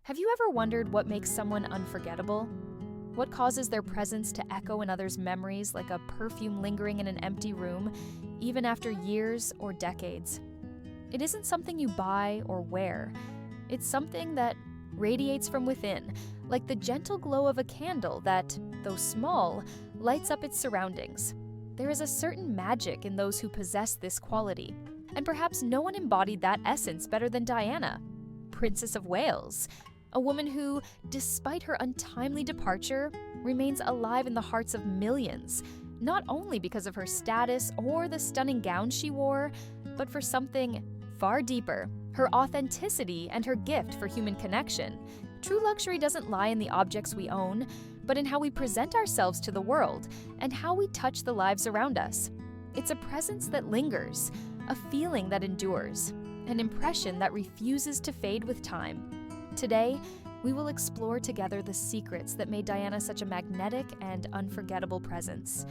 Have you ever wondered what makes someone unforgettable? What causes their presence to echo in others' memories like a perfume lingering in an empty room, even after years or decades? It isn't something you buy or wear. It's something that radiates from within, like the gentle glow of a candle that, though small, lights up its surroundings. There is a certain magic in those who possess this quality, and perhaps no one embodied that essence better than Diana, Princess of Wales, a woman who, despite her untimely departure, remains alive in the hearts of millions, not only because of her status or the stunning gown she wore, but for something far deeper, her authenticity and her gift for human connection. True luxury doesn't lie in the objects we own, but in how we present ourselves to the world and how we touch the lives around us. It's a presence that lingers, a feeling that endures, an impression that refuses to fade with time. Today, we will explore together the secrets that made Diana such a magnetic and unforgettable presence.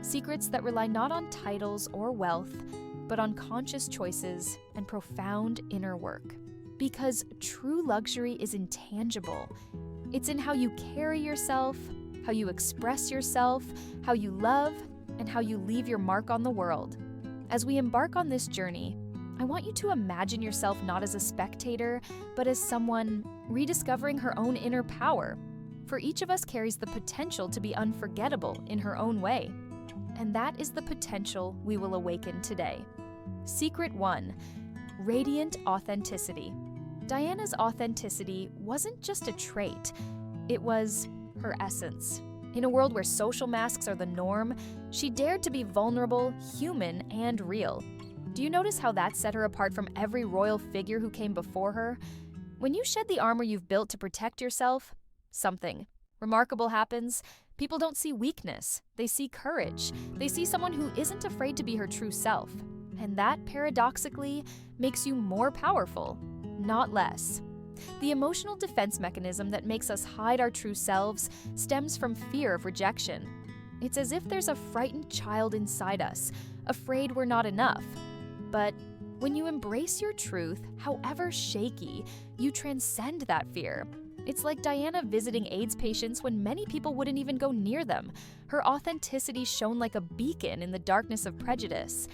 Secrets that rely not on titles or wealth, but on conscious choices and profound inner work. Because true luxury is intangible. It's in how you carry yourself, how you express yourself, how you love, and how you leave your mark on the world. As we embark on this journey, I want you to imagine yourself not as a spectator, but as someone rediscovering her own inner power. For each of us carries the potential to be unforgettable in her own way. And that is the potential we will awaken today. Secret 1: radiant authenticity. Diana's authenticity wasn't just a trait, it was her essence. In a world where social masks are the norm, she dared to be vulnerable, human, and real. Do you notice how that set her apart from every royal figure who came before her? When you shed the armor you've built to protect yourself, something remarkable happens. People don't see weakness, they see courage. They see someone who isn't afraid to be her true self. And that, paradoxically, makes you more powerful, not less. The emotional defense mechanism that makes us hide our true selves stems from fear of rejection. It's as if there's a frightened child inside us, afraid we're not enough. But when you embrace your truth, however shaky, you transcend that fear. It's like Diana visiting AIDS patients when many people wouldn't even go near them. Her authenticity shone like a beacon in the darkness of prejudice.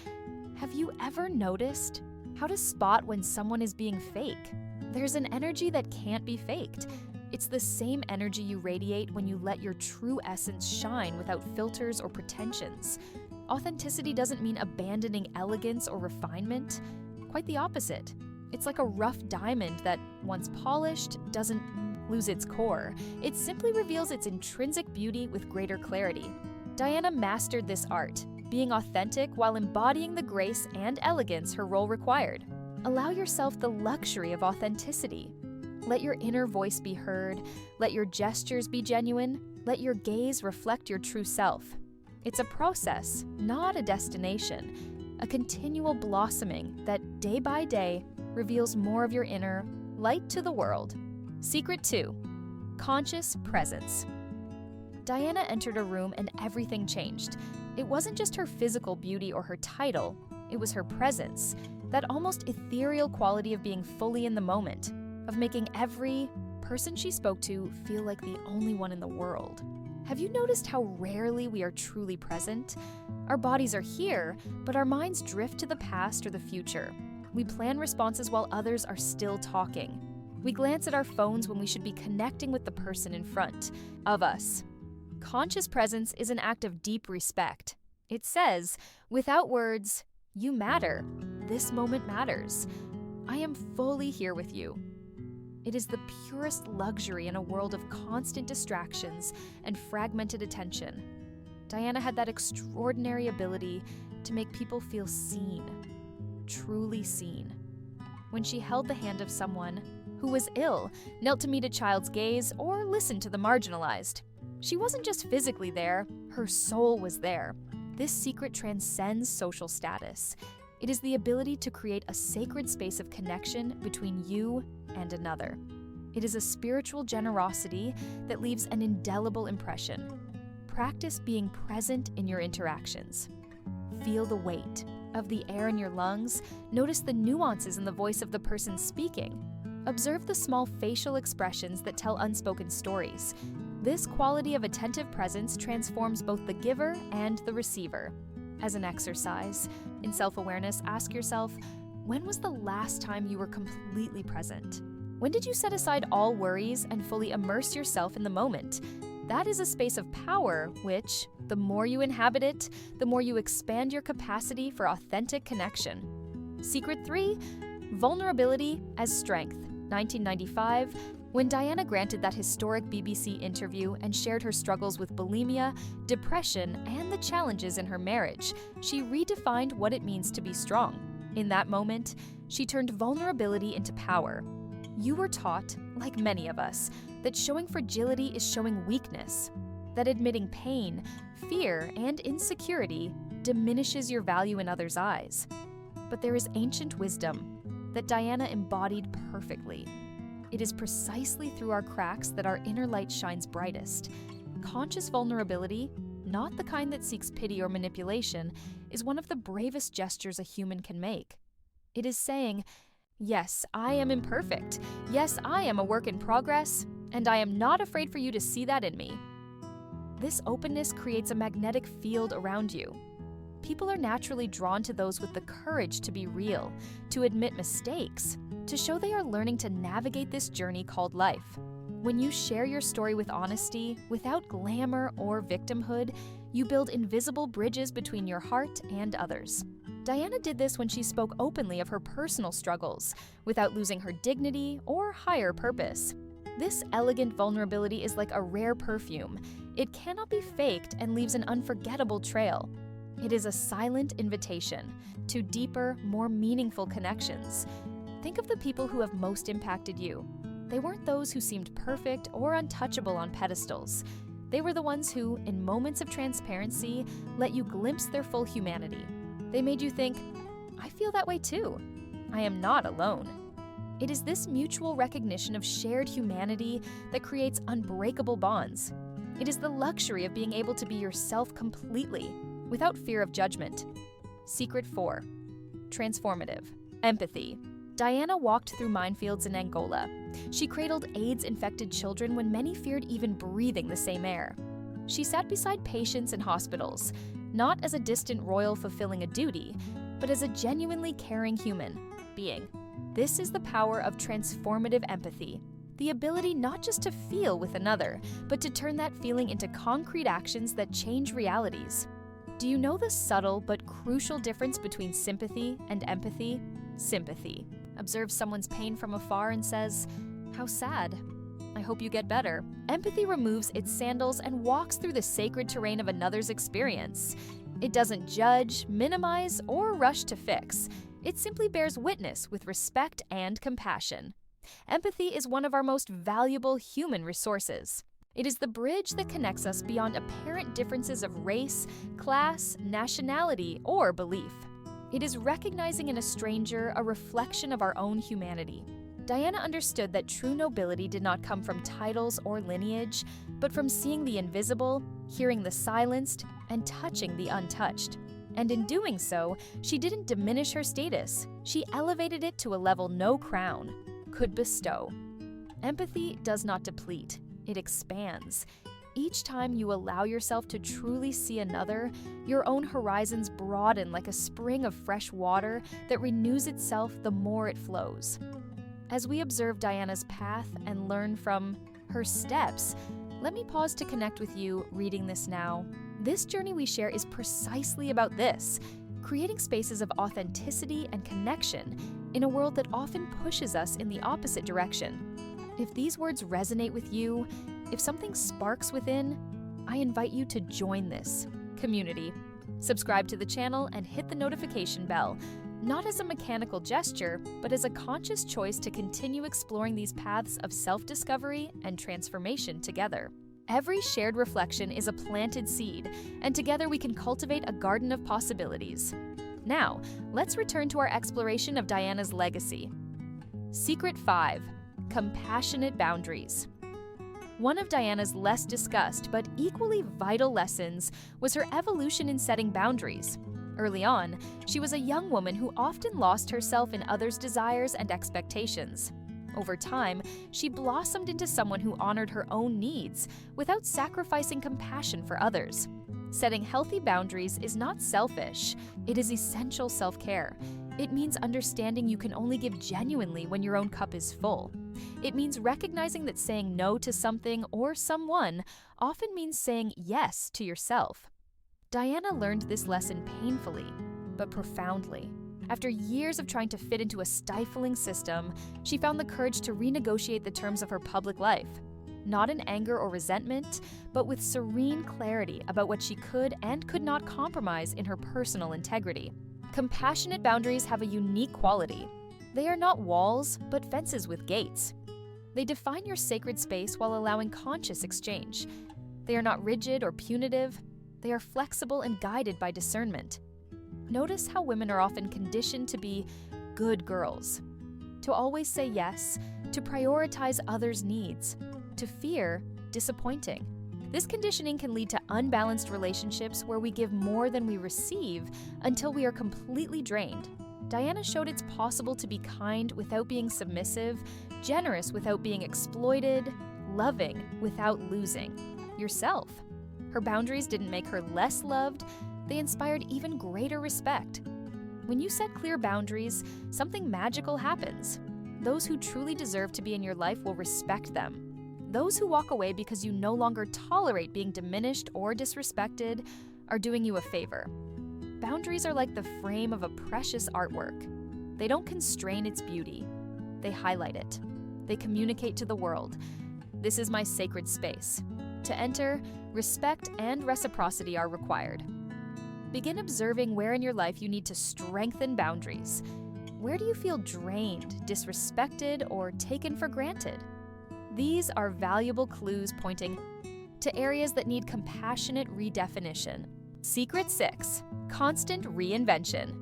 Have you ever noticed how to spot when someone is being fake? There's an energy that can't be faked. It's the same energy you radiate when you let your true essence shine without filters or pretensions. Authenticity doesn't mean abandoning elegance or refinement. Quite the opposite. It's like a rough diamond that, once polished, doesn't lose its core. It simply reveals its intrinsic beauty with greater clarity. Diana mastered this art, being authentic while embodying the grace and elegance her role required. Allow yourself the luxury of authenticity. Let your inner voice be heard. Let your gestures be genuine. Let your gaze reflect your true self. It's a process, not a destination, a continual blossoming that day by day reveals more of your inner light to the world. Secret 2: conscious presence. Diana entered a room and everything changed. It wasn't just her physical beauty or her title, it was her presence, that almost ethereal quality of being fully in the moment, of making every person she spoke to feel like the only one in the world. Have you noticed how rarely we are truly present? Our bodies are here, but our minds drift to the past or the future. We plan responses while others are still talking. We glance at our phones when we should be connecting with the person in front of us. Conscious presence is an act of deep respect. It says, without words, you matter. This moment matters. I am fully here with you. It is the purest luxury in a world of constant distractions and fragmented attention. Diana had that extraordinary ability to make people feel seen, truly seen. When she held the hand of someone who was ill, knelt to meet a child's gaze, or listened to the marginalized, she wasn't just physically there, her soul was there. This secret transcends social status. It is the ability to create a sacred space of connection between you and another. It is a spiritual generosity that leaves an indelible impression. Practice being present in your interactions. Feel the weight of the air in your lungs. Notice the nuances in the voice of the person speaking. Observe the small facial expressions that tell unspoken stories. This quality of attentive presence transforms both the giver and the receiver. As an exercise in self-awareness, ask yourself, when was the last time you were completely present? When did you set aside all worries and fully immerse yourself in the moment? That is a space of power which, the more you inhabit it, the more you expand your capacity for authentic connection. Secret 3, vulnerability as strength. 1995, when Diana granted that historic BBC interview and shared her struggles with bulimia, depression, and the challenges in her marriage, she redefined what it means to be strong. In that moment, she turned vulnerability into power. You were taught, like many of us, that showing fragility is showing weakness, that admitting pain, fear, and insecurity diminishes your value in others' eyes. But there is ancient wisdom that Diana embodied perfectly. It is precisely through our cracks that our inner light shines brightest. Conscious vulnerability, not the kind that seeks pity or manipulation, is one of the bravest gestures a human can make. It is saying, yes, I am imperfect. Yes, I am a work in progress, and I am not afraid for you to see that in me. This openness creates a magnetic field around you. People are naturally drawn to those with the courage to be real, to admit mistakes, to show they are learning to navigate this journey called life. When you share your story with honesty, without glamour or victimhood, you build invisible bridges between your heart and others. Diana did this when she spoke openly of her personal struggles, without losing her dignity or higher purpose. This elegant vulnerability is like a rare perfume. It cannot be faked and leaves an unforgettable trail. It is a silent invitation to deeper, more meaningful connections. Think of the people who have most impacted you. They weren't those who seemed perfect or untouchable on pedestals. They were the ones who, in moments of transparency, let you glimpse their full humanity. They made you think, I feel that way too. I am not alone. It is this mutual recognition of shared humanity that creates unbreakable bonds. It is the luxury of being able to be yourself completely, without fear of judgment. Secret 4. Transformative. Empathy. Diana walked through minefields in Angola. She cradled AIDS-infected children when many feared even breathing the same air. She sat beside patients in hospitals, not as a distant royal fulfilling a duty, but as a genuinely caring human being. This is the power of transformative empathy, the ability not just to feel with another, but to turn that feeling into concrete actions that change realities. Do you know the subtle but crucial difference between sympathy and empathy? Sympathy observes someone's pain from afar and says, "How sad. I hope you get better." Empathy removes its sandals and walks through the sacred terrain of another's experience. It doesn't judge, minimize, or rush to fix. It simply bears witness with respect and compassion. Empathy is one of our most valuable human resources. It is the bridge that connects us beyond apparent differences of race, class, nationality, or belief. It is recognizing in a stranger a reflection of our own humanity. Diana understood that true nobility did not come from titles or lineage, but from seeing the invisible, hearing the silenced, and touching the untouched. And in doing so, she didn't diminish her status. She elevated it to a level no crown could bestow. Empathy does not deplete. It expands. Each time you allow yourself to truly see another, your own horizons broaden like a spring of fresh water that renews itself the more it flows. As we observe Diana's path and learn from her steps, let me pause to connect with you reading this now. This journey we share is precisely about this, creating spaces of authenticity and connection in a world that often pushes us in the opposite direction. If these words resonate with you, if something sparks within, I invite you to join this community. Subscribe to the channel and hit the notification bell, not as a mechanical gesture, but as a conscious choice to continue exploring these paths of self-discovery and transformation together. Every shared reflection is a planted seed, and together we can cultivate a garden of possibilities. Now, let's return to our exploration of Diana's legacy. Secret 5. Compassionate boundaries. One of Diana's less discussed but equally vital lessons was her evolution in setting boundaries. Early on, she was a young woman who often lost herself in others' desires and expectations. Over time, she blossomed into someone who honored her own needs without sacrificing compassion for others. Setting healthy boundaries is not selfish, it is essential self-care. It means understanding you can only give genuinely when your own cup is full. It means recognizing that saying no to something or someone often means saying yes to yourself. Diana learned this lesson painfully, but profoundly. After years of trying to fit into a stifling system, she found the courage to renegotiate the terms of her public life. Not in anger or resentment, but with serene clarity about what she could and could not compromise in her personal integrity. Compassionate boundaries have a unique quality. They are not walls, but fences with gates. They define your sacred space while allowing conscious exchange. They are not rigid or punitive. They are flexible and guided by discernment. Notice how women are often conditioned to be good girls, to always say yes, to prioritize others' needs, to fear disappointing. This conditioning can lead to unbalanced relationships where we give more than we receive until we are completely drained. Diana showed it's possible to be kind without being submissive, generous without being exploited, loving without losing yourself. Her boundaries didn't make her less loved, they inspired even greater respect. When you set clear boundaries, something magical happens. Those who truly deserve to be in your life will respect them. Those who walk away because you no longer tolerate being diminished or disrespected are doing you a favor. Boundaries are like the frame of a precious artwork. They don't constrain its beauty. They highlight it. They communicate to the world. This is my sacred space. To enter, respect and reciprocity are required. Begin observing where in your life you need to strengthen boundaries. Where do you feel drained, disrespected, or taken for granted? These are valuable clues pointing to areas that need compassionate redefinition. Secret 6. Constant reinvention.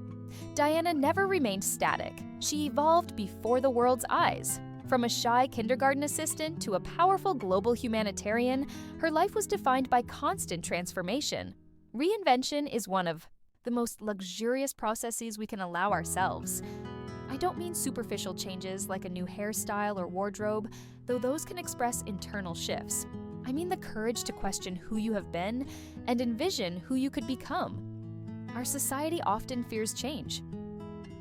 Diana never remained static. She evolved before the world's eyes. From a shy kindergarten assistant to a powerful global humanitarian, her life was defined by constant transformation. Reinvention is one of the most luxurious processes we can allow ourselves. I don't mean superficial changes like a new hairstyle or wardrobe, though those can express internal shifts. I mean the courage to question who you have been and envision who you could become. Our society often fears change.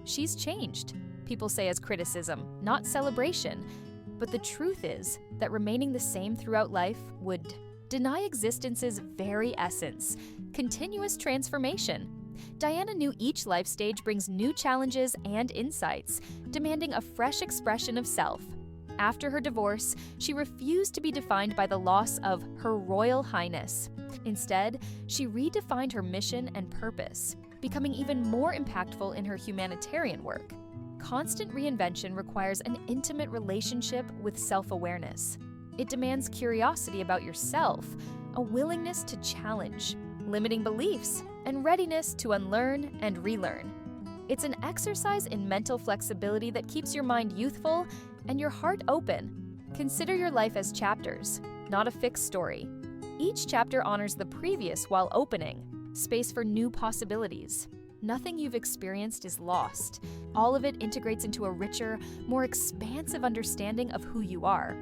She's changed, people say as criticism, not celebration. But the truth is that remaining the same throughout life would deny existence's very essence, continuous transformation. Diana knew each life stage brings new challenges and insights, demanding a fresh expression of self. After her divorce, she refused to be defined by the loss of Her Royal Highness. Instead, she redefined her mission and purpose, becoming even more impactful in her humanitarian work. Constant reinvention requires an intimate relationship with self-awareness. It demands curiosity about yourself, a willingness to challenge, limiting beliefs, and readiness to unlearn and relearn. It's an exercise in mental flexibility that keeps your mind youthful and your heart open. Consider your life as chapters, not a fixed story. Each chapter honors the previous while opening space for new possibilities. Nothing you've experienced is lost. All of it integrates into a richer, more expansive understanding of who you are.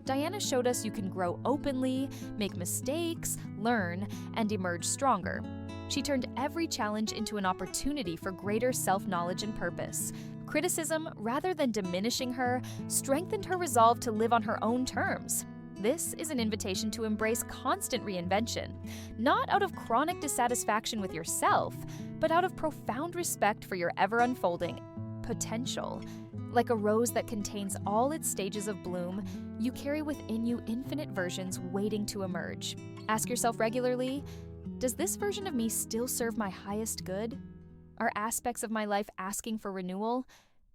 Diana showed us you can grow openly, make mistakes, learn, and emerge stronger. She turned every challenge into an opportunity for greater self-knowledge and purpose. Criticism, rather than diminishing her, strengthened her resolve to live on her own terms. This is an invitation to embrace constant reinvention, not out of chronic dissatisfaction with yourself, but out of profound respect for your ever-unfolding potential. Like a rose that contains all its stages of bloom, you carry within you infinite versions waiting to emerge. Ask yourself regularly, does this version of me still serve my highest good? Are aspects of my life asking for renewal?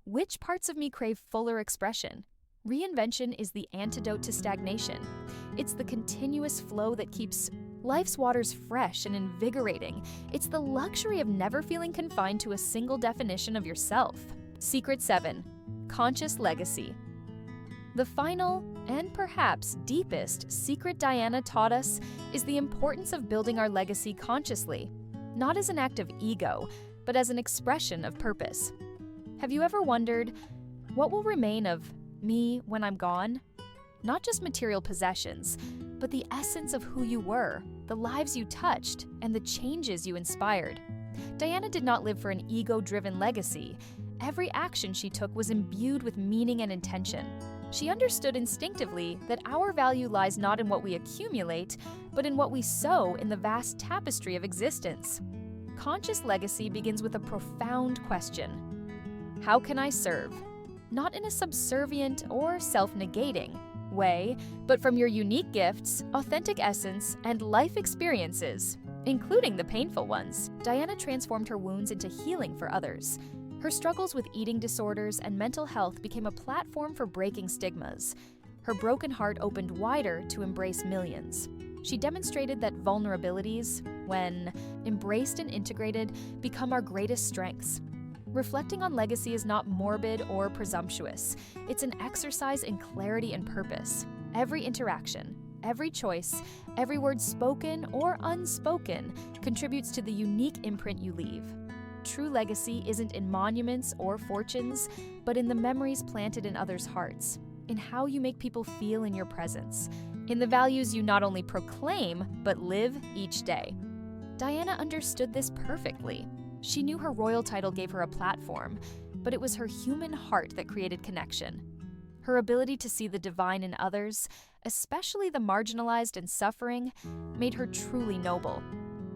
Which parts of me crave fuller expression? Reinvention is the antidote to stagnation. It's the continuous flow that keeps life's waters fresh and invigorating. It's the luxury of never feeling confined to a single definition of yourself. Secret 7. Conscious legacy. The final, and perhaps deepest, secret Diana taught us is the importance of building our legacy consciously, not as an act of ego, but as an expression of purpose. Have you ever wondered, what will remain of Me when I'm gone? Not just material possessions, but the essence of who you were, the lives you touched, and the changes you inspired. Diana did not live for an ego-driven legacy. Every action she took was imbued with meaning and intention. She understood instinctively that our value lies not in what we accumulate, but in what we sow in the vast tapestry of existence. Conscious legacy begins with a profound question. How can I serve? Not in a subservient or self-negating way, but from your unique gifts, authentic essence, and life experiences, including the painful ones. Diana transformed her wounds into healing for others. Her struggles with eating disorders and mental health became a platform for breaking stigmas. Her broken heart opened wider to embrace millions. She demonstrated that vulnerabilities, when embraced and integrated, become our greatest strengths. Reflecting on legacy is not morbid or presumptuous. It's an exercise in clarity and purpose. Every interaction, every choice, every word spoken or unspoken contributes to the unique imprint you leave. True legacy isn't in monuments or fortunes, but in the memories planted in others' hearts, in how you make people feel in your presence, in the values you not only proclaim, but live each day. Diana understood this perfectly. She knew her royal title gave her a platform, but it was her human heart that created connection. Her ability to see the divine in others, especially the marginalized and suffering, made her truly noble.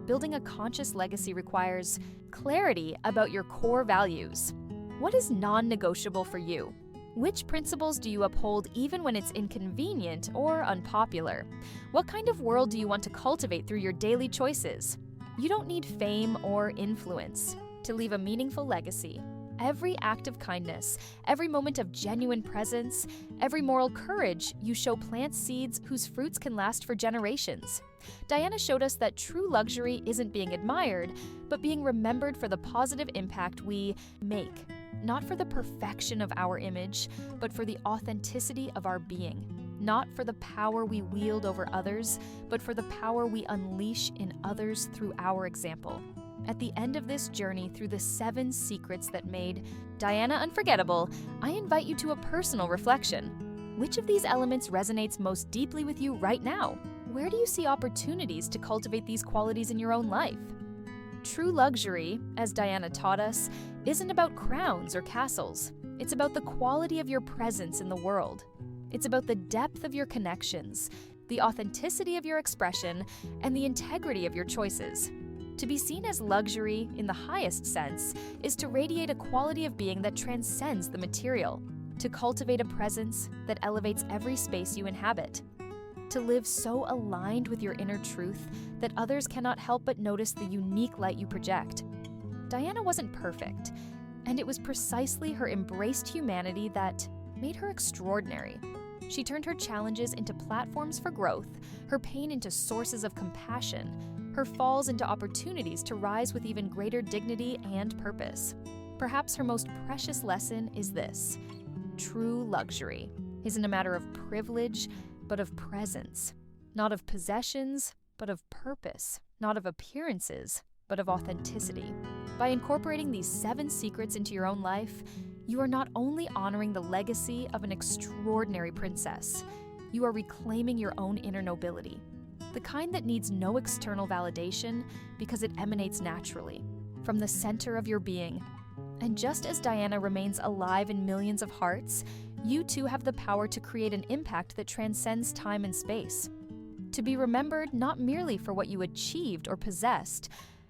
Building a conscious legacy requires clarity about your core values. What is non-negotiable for you? Which principles do you uphold even when it's inconvenient or unpopular? What kind of world do you want to cultivate through your daily choices? You don't need fame or influence to leave a meaningful legacy. Every act of kindness, every moment of genuine presence, every moral courage you show plants seeds whose fruits can last for generations. Diana showed us that true luxury isn't being admired, but being remembered for the positive impact we make, not for the perfection of our image, but for the authenticity of our being, not for the power we wield over others, but for the power we unleash in others through our example. At the end of this journey through the 7 secrets that made Diana unforgettable, I invite you to a personal reflection. Which of these elements resonates most deeply with you right now? Where do you see opportunities to cultivate these qualities in your own life? True luxury, as Diana taught us, isn't about crowns or castles. It's about the quality of your presence in the world. It's about the depth of your connections, the authenticity of your expression, and the integrity of your choices. To be seen as luxury, in the highest sense, is to radiate a quality of being that transcends the material, to cultivate a presence that elevates every space you inhabit, to live so aligned with your inner truth that others cannot help but notice the unique light you project. Diana wasn't perfect, and it was precisely her embraced humanity that made her extraordinary. She turned her challenges into platforms for growth, her pain into sources of compassion, her falls into opportunities to rise with even greater dignity and purpose. Perhaps her most precious lesson is this: true luxury isn't a matter of privilege, but of presence. Not of possessions, but of purpose. Not of appearances, but of authenticity. By incorporating these 7 secrets into your own life, you are not only honoring the legacy of an extraordinary princess, you are reclaiming your own inner nobility. The kind that needs no external validation because it emanates naturally, from the center of your being. And just as Diana remains alive in millions of hearts, you too have the power to create an impact that transcends time and space. To be remembered not merely for what you achieved or possessed,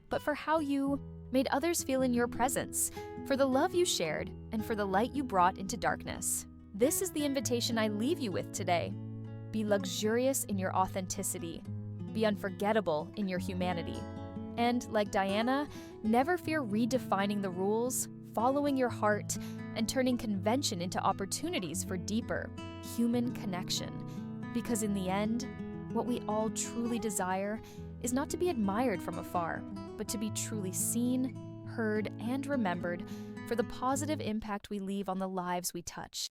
but for how you made others feel in your presence, for the love you shared, and for the light you brought into darkness. This is the invitation I leave you with today. Be luxurious in your authenticity. Be unforgettable in your humanity. And, like Diana, never fear redefining the rules, following your heart, and turning convention into opportunities for deeper, human connection. Because in the end, what we all truly desire is not to be admired from afar, but to be truly seen, heard, and remembered for the positive impact we leave on the lives we touch.